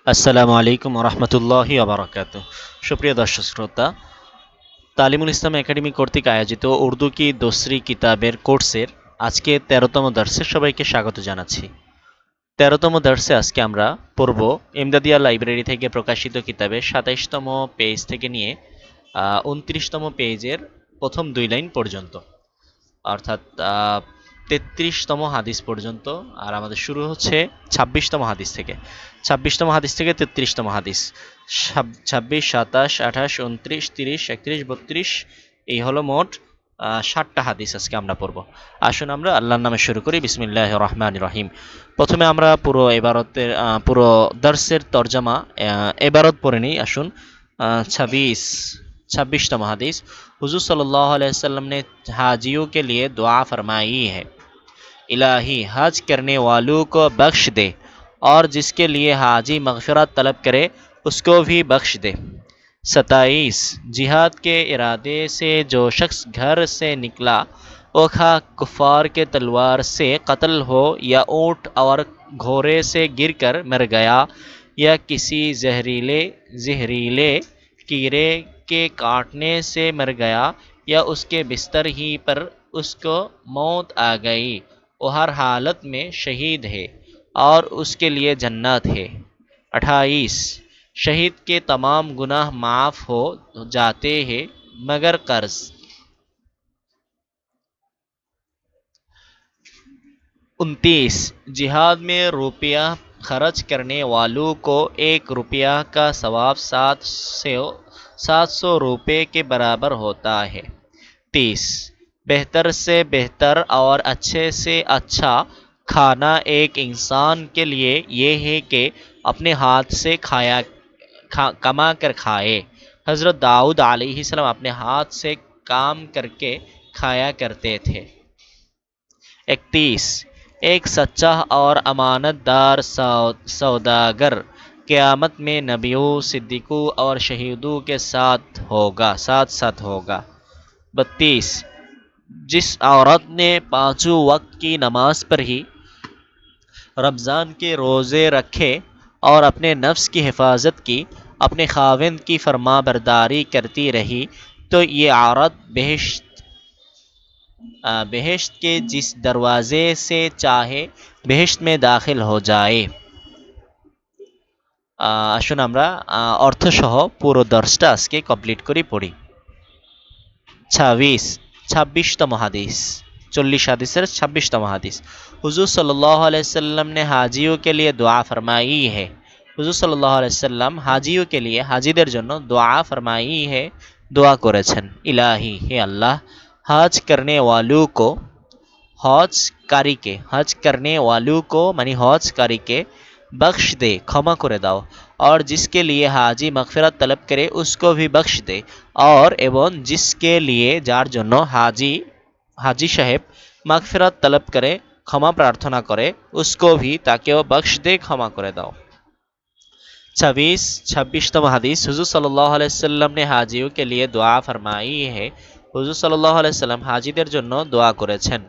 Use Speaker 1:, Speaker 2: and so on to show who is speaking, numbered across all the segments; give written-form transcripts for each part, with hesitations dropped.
Speaker 1: আসসালামু আলাইকুম রহমতুল্লাহি ওবরাকাতুহ। সুপ্রিয় দর্শক শ্রোতা, তালিমুল ইসলাম একাডেমি কর্তৃক আয়োজিত উর্দু কি দোসরি কিতাবের কোর্সের আজকে ১৩তম দর্শে সবাইকে স্বাগত জানাচ্ছি। ১৩তম দর্শে আজকে আমরা পড়ব ইমদাদিয়া লাইব্রেরি থেকে প্রকাশিত কিতাবের ২৭তম পেজ থেকে নিয়ে ২৯তম পেজের প্রথম ২ লাইন পর্যন্ত, অর্থাৎ ৩৩তম হাদিস পর্যন্ত। আর আমাদের শুরু হচ্ছে ২৬তম হাদিস থেকে। ২৬তম হাদিস থেকে ৩৩তম হাদিস। ২৬, ২৭, ২৮, ২৯, ৩০, ৩১, ৩২, এই হলো মোট ৬০টা হাদিস আজকে আমরা পড়ব। আসুন আমরা আল্লাহর নামে শুরু করি। বিসমিল্লাহির রহমানির রহিম। প্রথমে আমরা পুরো দর্সের তরজামা এবারত পড়ে নিই। আসুন। 26তম হাদিস। हुजूर सल्लल्लाहु अलैहि वसल्लम ने हाजियों के लिए दुआ फरमाई है, इलाही हज करने वालों को बख्श दे और जिसके लिए हाजी मगफिरत तलब करे उसको भी बख्श दे। 27 जिहाद के इरादे से जो शख्स घर से निकला वो खा कुफार के तलवार से कत्ल हो या ऊँट और घोड़े से गिरकर मर गया या किसी जहरीले जहरीले कीड़े के काटने से मर गया या उसके बिस्तर ही पर उसको मौत आ गई, वो हर हालत में शहीद है और उसके लिए जन्नत है। 28 शहीद के तमाम गुनाह माफ़ हो जाते हैं मगर कर्ज। 29 जिहाद में रुपया खर्च करने वालों को 1 रुपया का सवाब 700 रुपये के बराबर होता है। 30 बेहतर से बेहतर और अच्छे से अच्छा खाना एक इंसान के लिए ये है कि अपने हाथ से कमा कर खाए। हज़रत दाऊद अलैहिस्सलाम अपने हाथ से काम करके खाया करते थे। 31 एक सच्चा और अमानतदार सौदागर क़यामत में नबियों, सिद्दीकों और शहीदों के साथ साथ होगा। 32 जिस औरत ने 5 वक्त की नमाज पढ़ी, रमज़ान के रोज़े रखे और अपने नफ्स की हिफाजत की, अपने खाविंद की फरमाबरदारी करती रही, तो ये औरत बेहेश्त के जिस दरवाजे से चाहे बेहेश्त में दाखिल हो जाए। আসুন আমরা অর্থসহ পুরো দর্শটা আজকে কমপ্লিট করি পড়ি। 26তম হাদিস। 40 হাদিসের 26তম হাদিস। हुजूर सल्लल्लाहु अलैहि वसल्लम ने हाजियों के लिए दुआ फरमाई है। हुजूर सल्लल्लाहु अलैहि वसल्लम हाजियों के लिए, हाजिদের জন্য दुआ फरमाई है, দোয়া করেছেন। ইলাহি, হে আল্লাহ, हज करने वालों को, हज करने वालों को मानी हजकारी के बख्श दे, क्षमा करे दाओ, और जिसके लिए हाजी मगफिरत तलब करे उसको भी बख्श दे, और एवं जिसके लिए जार जन्नो हाजी साहेब मगफिरत तलब करे, क्षमा प्रार्थना करे, उसको भी ताके वो बख्श दे, क्षमा करे दाओ। 26तम हदीस। हुजूर सल्लल्लाहु अलैहि वसल्लम ने हाजियों के लिए दुआ फरमाई है। हुजूर सल्लल्लाहु अलैहि वसल्लम हाजीদের জন্য দোয়া করেছেন।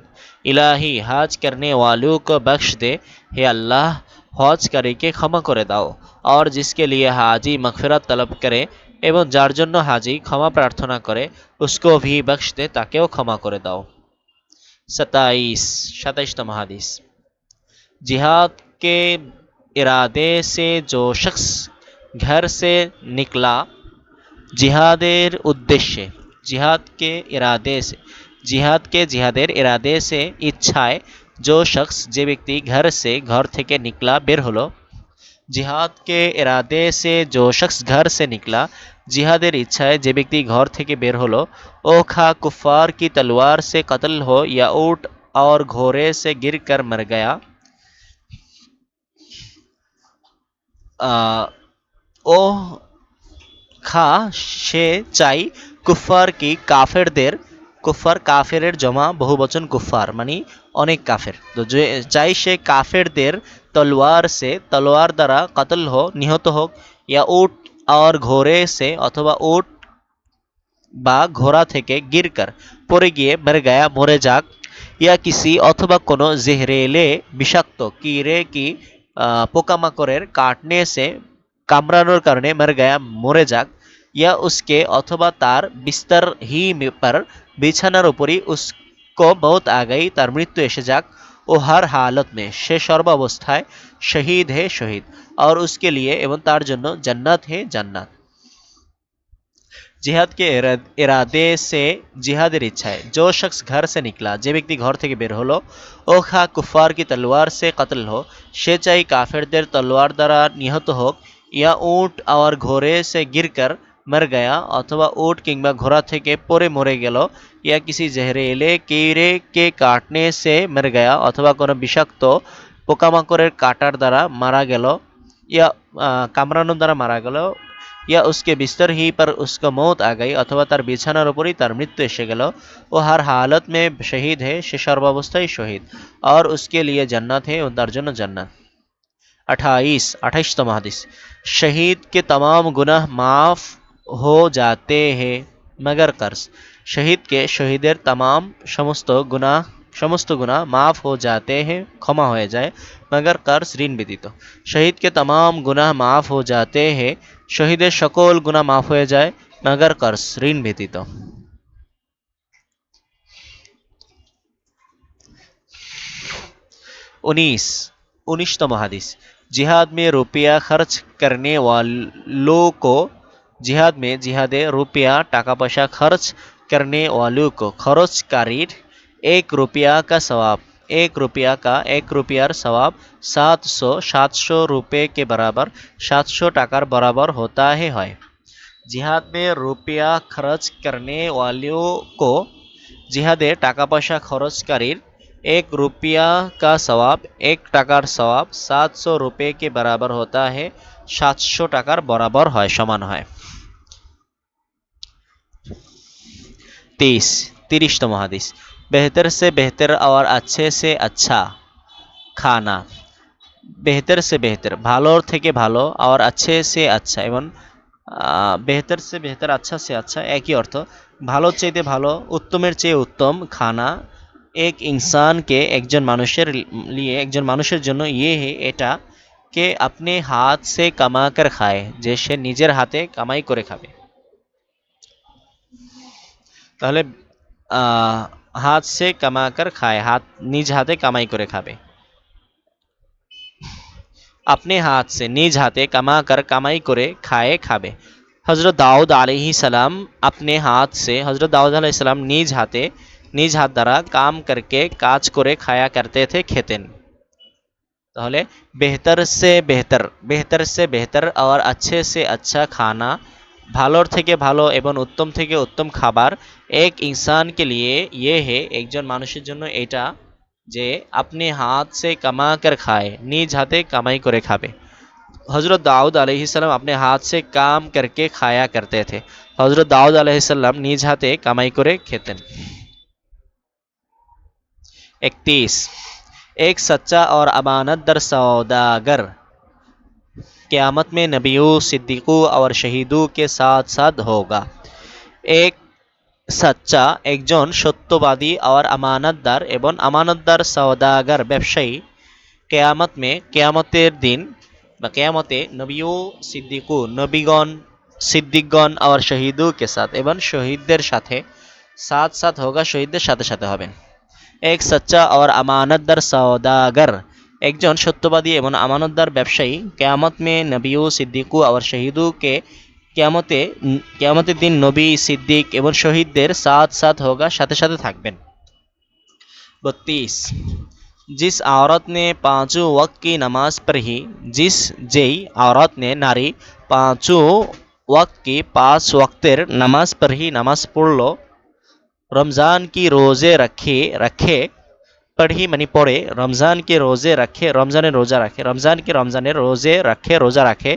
Speaker 1: ইলাহি হজ करने वालों को बख्श दे, हे अल्लाह হজকারী কে ক্ষমা করে দাও, और जिसके लिए हाजी मगफिरत तलब करे एवं যার জন্য হাজি ক্ষমা প্রার্থনা করে उसको भी बख्श दे, তাকেও ক্ষমা করে দাও। 27তম হাদিস। जिहाद के इरादे से जो शख्स घर से निकला, जिहादेर उद्देश्य, जिहादेर इरादे से इच्छाए जो शख्स जे व्यक्ति घर থেকে निकला বের হলো, जिहाद के इरादे से जो शख्स घर से निकला, जिहादेर इच्छाए जे व्यक्ति घर থেকে বের হলো, ओ खा कुफार की तलवार से कत्ल हो या ऊँट और घोड़े से गिर कर मर गया, ও খা সে চাই কুফার কি কাফেরদের, কুফার কাফেরের জমা বহুবচন কুফার মানে অনেক কাফের, তো যে চাই সে কাফেরদের তলোয়ার সে তলোয়ার দ্বারা কতল হো নিহত হোক, ইয়া উট আর ঘোড়ে সে অথবা উট বা ঘোড়া থেকে গিরকার পড়ে গিয়ে মরে গায়া মরে যাক, ইয়া কিসি অথবা কোনো জেহরেলে বিষাক্ত কিরে কি পোকামাকড়ের কাটনে সে কামড়ানোর কারণে মর গয়া মরে যাক, ইয়া উসকে অথবা তার বিস্তর হি पर বিছানার উপরই উসকো মৌত আ গई, তার মৃত্যু এসে যাক, ও হর হালত মে সে সর্বাবস্থায় শহীদ হে শহীদ, और उसके लिए एवं तार जन्नो जन्नत है जन्नत। जिहाद के इरादे से जिहादेर इच्छाয় जो शख्स घर से निकला, যে ব্যক্তি ঘর থেকে বের হলো, ও খা কুফার কি তলোয়ার সে কতল हो, সে চাই কাফেরদের তলোয়ার দ্বারা নিহত হোক, या ऊंट और घोड़े से गिरकर मर गया, अथवा ऊंट किंबा घोड़ा থেকে পড়ে মরে গেল, या किसी जहरीले कीड़े के काटने से मर गया, अथवा কোনো বিষাক্ত পোকামাকড়ের কাটার দ্বারা মারা গেল, या কামড়ানোর দ্বারা মারা গেল, या उसके बिस्तर ही पर उसको मौत आ गई, अथवा তার বিছানার উপরই তার মৃত্যু এসে গেল, वो हर हालत में शहीद है সে সর্বাবস্থায় শহীদ, और उसके लिए जन्नत है और তার জন্য জান্নাত। 28তম হাদিস, शहीद के तमाम गुनाह माफ हो जाते हैं मगर कर्ज, শহীদকে শহীদের তামাম সমস্ত গুনাহ মাফ হো जाते हैं ক্ষমা হয়ে যায়, मगर कर्ज ঋণ ব্যতীত। শহীদকে तमाम গুনাহ মাফ হো जाते हैं শহীদের সকল গুনাহ মাফ হয়ে যায়, मगर कर्ज ঋণ ব্যতীত। 19তম হাদিস, जिहाद में रुपया खर्च करने वालों को, जिहादे रुपया टाका पैसा खर्च करने वालों को, खरचकारीर एक रुपया का सवाब, एक रुपयार सवाब 700 रुपये के बराबर 700 টাকার बराबर होता है। जिहाद में रुपया खर्च करने वालों को, जिहादे টাকা পয়সা খরচকারীর एक रुपया का सवाब, एक টাকার सवाब 700 रुपये के बराबर होता है 700 টাকার बराबर হয়, সমান হয়। 30তম হাদিস, बेहतर से बेहतर और अच्छे से अच्छा खाना, बेहतर से बेहतर ভালোর থেকে ভালো, और अच्छे से अच्छा এবং বেহতর সে বেহতর আচ্ছা সে আচ্ছা একই অর্থ, ভালোর চাইতে ভালো, উত্তমের চেয়ে উত্তম, খানা এক ইনসানকে একজন মানুষের লিয়ে একজন মানুষের জন্য ইয়ে হে এটা, কে আপনি হাত সে কামা কর খায়, যে সে নিজের হাতে কামাই করে খাবে। তাহলে হাত সে কামা কর খায়, নিজ হাতে কামাই করে খাবে। अपने हाथ से নিজ হাতে কামা কর কামাই করে খায় খাবে। হজরত দাউদ আলাইহিস সালাম अपने हाथ से, হজরত দাউদ আলাইহিস সালাম নিজ হাত দ্বারা কাম করকে কাজ করে খায়া করতে থে, খেতেন। তাহলে বেহতর সে বেহতর और अच्छे से अच्छा खाना, ভালোর থেকে ভালো এবং উত্তম থেকে উত্তম খাবার, এক ইনসানকে লিয়ে ইয়ে হে একজন মানুষের জন্য এটা, যে আপনি হাত সে কামা কর খায়, নিজ হাতে কামাই করে খাবে। হজরত দাউদ আলাইহিসসালাম अपने हाथ से काम करके खाया करते थे, হজরত দাউদ আলাইহিসসালাম নিজ হাতে কামাই করে খেতেন। 31, एक सच्चा और अमानतदार सौदागर क़यामत में नबियों, सिद्दीकों और शहीदों के साथ साथ होगा। एक सच्चा একজন সত্যবাদী, और আমানতদার এবং আমানতদার সওদাগর ব্যবসায়ী, কেয়ামত মে কেয়ামতের দিন বা কেয়ামতে নবিও সিদ্দিকু নবীগণ, সিদ্দিকগণ, और শহীদু কে সাথ এবং শহীদদের সাথে, সাথ সাথ হোগা শহীদদের সাথে সাথে হবেন। এক সচ্চা और আমানতদার সওদাগর একজন সত্যবাদী এবং আমানতদার ব্যবসায়ী, কেয়ামত মে নবিও সিদ্দিকু और শহীদু কে কেয়ামতের দিন নবী, সিদ্দিক এবং শহীদদের সাথ সাথ হোগা সাথে সাথে থাকবেন। 32, जिस औरत ने पांचों वक्त की नमाज पढ़ी, যেই औरत ने नारी पांचों वक्त की 5 वक्तेर नमाज पढ़ी, नामाज पढ़लो, रमज़ान की रोज़े रखे पढ़ी मनी पढ़े, रमज़ान के रोज़े रखे रमज़ान रोज़ा रखे, रमज़ान रोज़े रखे रोज़ा रखे,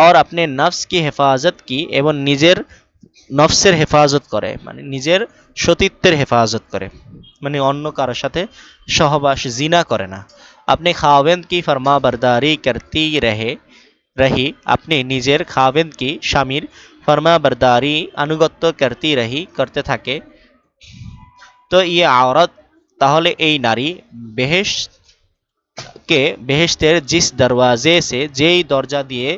Speaker 1: और अपने नफ्स की हिफाजत की एवं निजेर नफ्सेर हेफाजत करे, মানে নিজের সতীত্বের হেফাজত করে, মানে অন্য কারোর সাথে সহবাস জিনা করে না। আপনি খাওয়েন্দ কি ফরমা বরদারি করती रही, আপনি নিজের খাওয়েন্দ কি স্বামীর ফরমা বরদারি আনুগত্য করতে থাকে। তো ইয়ে আওরাত, তাহলে এই নারী বেহেশতের জিস দরওয়াজে সে, যেই দরজা দিয়ে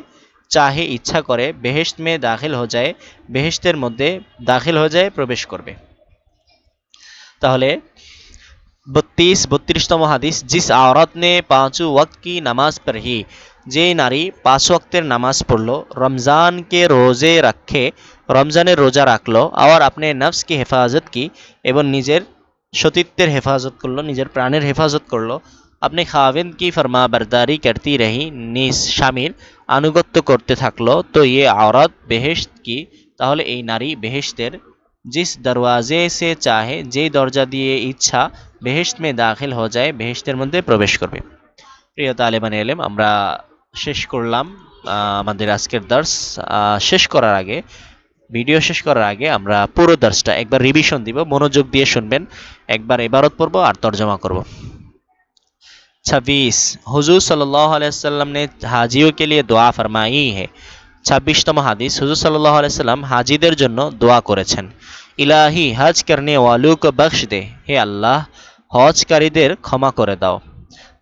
Speaker 1: চাহে ইচ্ছা করে বেহেশত মে দাখিল হয়ে যায়, বেহেশতের মধ্যে দাখিল হয়ে যায়, প্রবেশ করবে। তাহলে 32তম হাদিস, जिस औरत ने पांचों वक्त की नमाज पढ़ी, যে নারী 5 ওয়াক্তের নামাজ পড়লো, रमज़ान के रोज़े रखे, রমজানের রোজা রাখলো, और अपने नफ्स की हिफाजत की, এবং নিজের সতীত্বের হেফাজত করলো, নিজের প্রাণের হেফাজত করলো, अपने खाविंद की फरमाबरदारी करती रही, নিজ স্বামীর আনুগত্য করতে থাকলো, তো ये औरत বেহেশত কি, তাহলে এই নারী বেহেশতের, जिस दरवाजे से चाहे, যেই দরজা দিয়ে ইচ্ছা, বেহেশত মে দাখিল হয়ে যায়, বেহেশতের মধ্যে প্রবেশ করবে। প্রিয় তালেবান এলেম, আমরা শেষ করলাম আমাদের আজকের দার্স। শেষ করার আগে, ভিডিও শেষ করার আগে আমরা পুরো দার্সটা একবার রিভিশন দিব, মনোযোগ দিয়ে শুনবেন। একবার ইবারত পড়ব আর তর্জমা করব। 26, हुजूर सल्लल्लाहु अलैहि वसल्लम ने हाजियों के लिए दुआ फरमाई है। 26তম হাদিস, হুজুর সাল্লাল্লাহু আলাইহি সাল্লাম হাজিদের জন্য দোয়া করেছেন। ইলাহি হজ করনে ওয়ালু को बख्श दे, হে আল্লাহ হজকারীদের ক্ষমা করে দাও।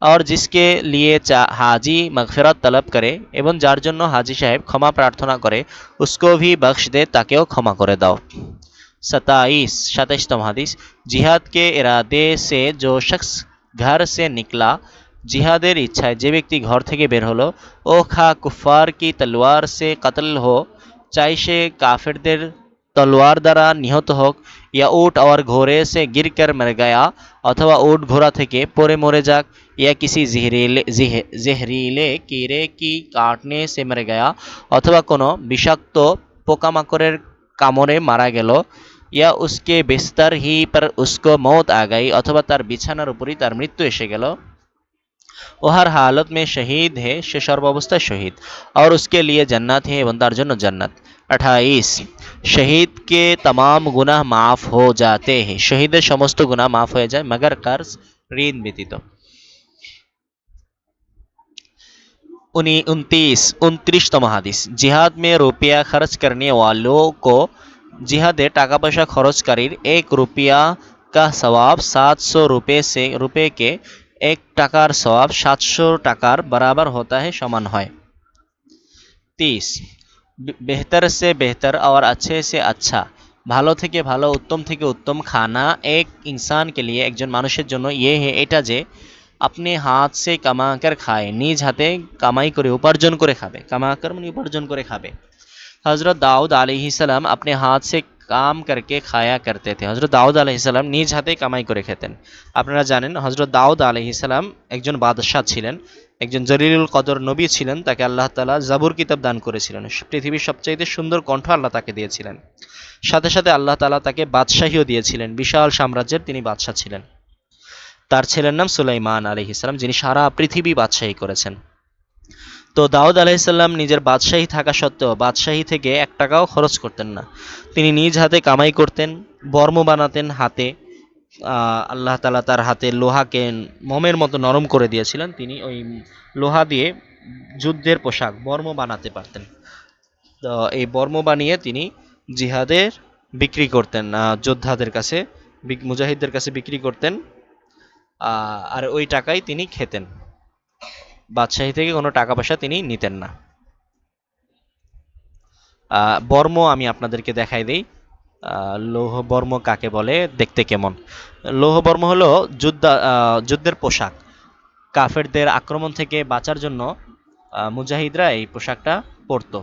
Speaker 1: और जिसके लिए हाजी मगफिरत तलब करे, এবং যার জন্য হাজি সাহেব ক্ষমা প্রার্থনা করে, उसको भी बख्श दे, তাকেও ক্ষমা করে দাও। 27তম হাদিস, जिहाद के इरादे से जो शख्स घर से निकला, জিহাদের ইচ্ছায় যে ব্যক্তি ঘর থেকে বের হলো, ও খা কুফার কি তলোয়ার সে কতল হো, চাই সে কাফেরদের তলোয়ার দ্বারা নিহত হোক, ইয়া উট और ঘোড়ে से गिर कर मर गया, অথবা উট ঘোড়া থেকে পড়ে মরে যাক, या किसी জেহরিলে कीड़े की काटने से मर गया, অথবা কোনো বিষাক্ত পোকামাকড়ের কামড়ে মারা গেল, या उसके बिस्तर ही पर उसको मौत आ गई, অথবা তার বিছানার উপরই তার মৃত্যু এসে গেল, वो हर हालत में शहीद है, সে সর্বাবস্থায় শহীদ, और उसके लिए जन्नत है, এবং তার জন্য জান্নাত। 28, शहीद के तमाम गुनाह माफ हो जाते हैं, শহীদের সমস্ত গুনাহ মাফ হয়ে যায়, मगर कर्ज ঋণ ব্যতীত। 29তম হাদিস, जिहाद में रुपया खर्च करने वालों को, जिहादে টাকা পয়সা খরচকারীর 1 रुपया का सवाब 700 रुपये के, 1 টাকার সওয়াব 700 টাকার बराबर होता है, সমান হয়। 30, बेहतर से बेहतर और अच्छे से अच्छा, ভালো থেকে ভালো, উত্তম থেকে উত্তম, খানা এক ইনসান কে লিয়ে, একজন মানুষের জন্য, ইয়ে হে এটা যে, আপনি হাত সে কামাকর খায়, নিজ হাতে কামাই করে উপার্জন করে খাবে, কামাকর মানে উপার্জন করে খাবে। হজরত দাউদ আলাইহিসসালাম अपने हाथ से কাম করকে খায়া করতে থে, হজরত দাউদ আলাইহিসসালাম নিজ হাতে কামাই করে খেতেন। আপনারা জানেন হজরত দাউদ আলাইহিসসালাম একজন বাদশাহ ছিলেন, একজন জলিলুল কদর নবী ছিলেন, তাকে আল্লাহ তাআলা জাবুর কিতাব দান করেছিলেন, পৃথিবীর সবচাইতে সুন্দর কণ্ঠ আল্লাহ তাকে দিয়েছিলেন, সাথে সাথে আল্লাহ তাআলা তাকে বাদশাহীও দিয়েছিলেন, বিশাল সাম্রাজ্যের তিনি বাদশাহ ছিলেন। তার ছেলের নাম সুলাইমান আলাইহিসসালাম, যিনি সারা পৃথিবী বাদশাহী করেছেন। তো দাউদ আলাইহিসসালাম নিজের বাদশাহী থাকা সত্ত্বেও বাদশাহী থেকে 1 টাকাও খরচ করতেন না, তিনি নিজ হাতে কামাই করতেন, বর্ম বানাতেন হাতে। আল্লাহ তাআলা তার হাতে লোহাকে মোমের মতো নরম করে দিয়েছিলেন, তিনি ওই লোহা দিয়ে যুদ্ধের পোশাক বর্ম বানাতে পারতেন। তো এই বর্ম বানিয়ে তিনি জিহাদের বিক্রি করতেন, যোদ্ধাদের কাছে, মুজাহিদদের কাছে বিক্রি করতেন, আর ওই টাকাই তিনি খেতেন, বাদশাহী থেকে কোনো টাকা পয়সা তিনি নিতেন না। বর্ম আমি আপনাদেরকে দেখাই দেই, লৌহ বর্ম কাকে বলে, দেখতে কেমন। লৌহ বর্ম হলো যুদ্ধের পোশাক, কাফেরদের আক্রমণ থেকে বাঁচার জন্য মুজাহিদরা এই পোশাকটা পরত,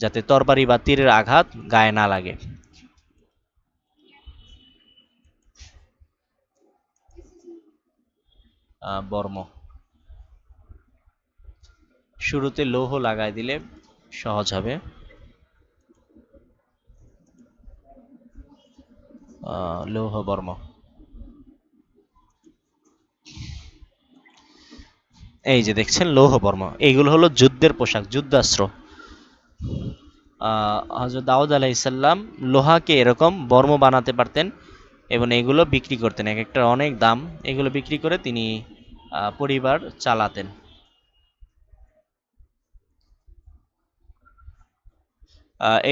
Speaker 1: যাতে তরবারি বা তীরের আঘাত গায়ে না লাগে। বর্ম শুরুতে লৌহ লাগাই দিলে সহজ হবে। লৌহ বর্ম, এই যে দেখছেন লৌহ বর্ম, এইগুলো হলো যুদ্ধের পোশাক, যুদ্ধাস্ত্র। হযরত দাউদ আলাইহিসসালাম লোহাকে এরকম বর্ম বানাতে পারতেন, এবং এগুলো বিক্রি করতেন, এক একটা অনেক দাম, এগুলো বিক্রি করে তিনি পরিবার চালাতেন।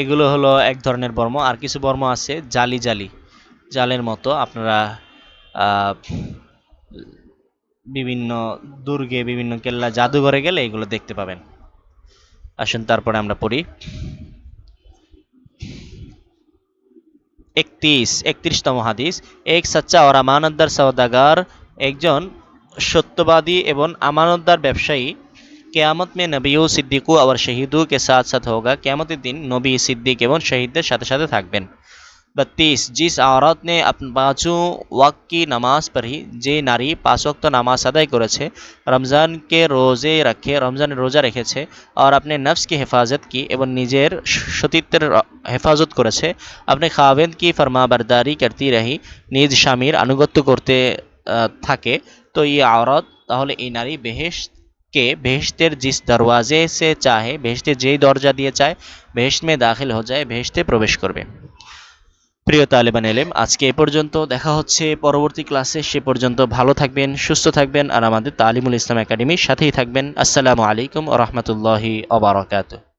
Speaker 1: এগুলো হলো এক ধরনের বর্ম, আর কিছু বর্ম আছে জালি জালি, জালের মতো, আপনারা বিভিন্ন দুর্গে, বিভিন্ন কেল্লা, জাদুঘরে গেলে এগুলো দেখতে পাবেন। আসুন তারপরে আমরা পড়ি। 31তম হাদিস। এক সচ্চা और আমানতদার সওদাগার, একজন সত্যবাদী এবং আমানতদার ব্যবসায়ী কেয়ামত में नबियों सिद्दीकों और शहीदों के साथ साथ होगा। কেয়ামতের দিন নবী সিদ্দিক এবং শহীদদের সাথে সাথে থাকবেন। 32 जिस औरत ने पाँचों वक्त की নামাজ পড়ি, যে নারী পাঁচ ওয়াক্ত নামাজ আদায় করেছে, রমজানকে রোজে রাখে, রমজানের রোজা রেখেছে, আর আপনি নফস কি হেফাজত কি এবং নিজের সতীত্বের হেফাজত করেছে, আপনি খাওয়েন কি ফরমাবরদারি করতে রহি, নিজ স্বামীর আনুগত্য করতে থাকে, তো এই औरत, তাহলে এই নারী বেহেশতকে বেহেশতের জিস দরওয়াজে সে চাহে, বেহেশতের যেই দরজা দিয়ে চায় বেহেশত মে দাখিল হয়ে যায়, বেহেশতে প্রবেশ করবে। প্রিয় তালেবান এলেম, আজকে এ পর্যন্ত। দেখা হচ্ছে পরবর্তী ক্লাসে। সে পর্যন্ত ভালো থাকবেন, সুস্থ থাকবেন আর আমাদের তালিমুল ইসলাম একাডেমির সাথেই থাকবেন। আসসালামু আলাইকুম ওয়া রাহমাতুল্লাহি ওয়া বারাকাতুহু।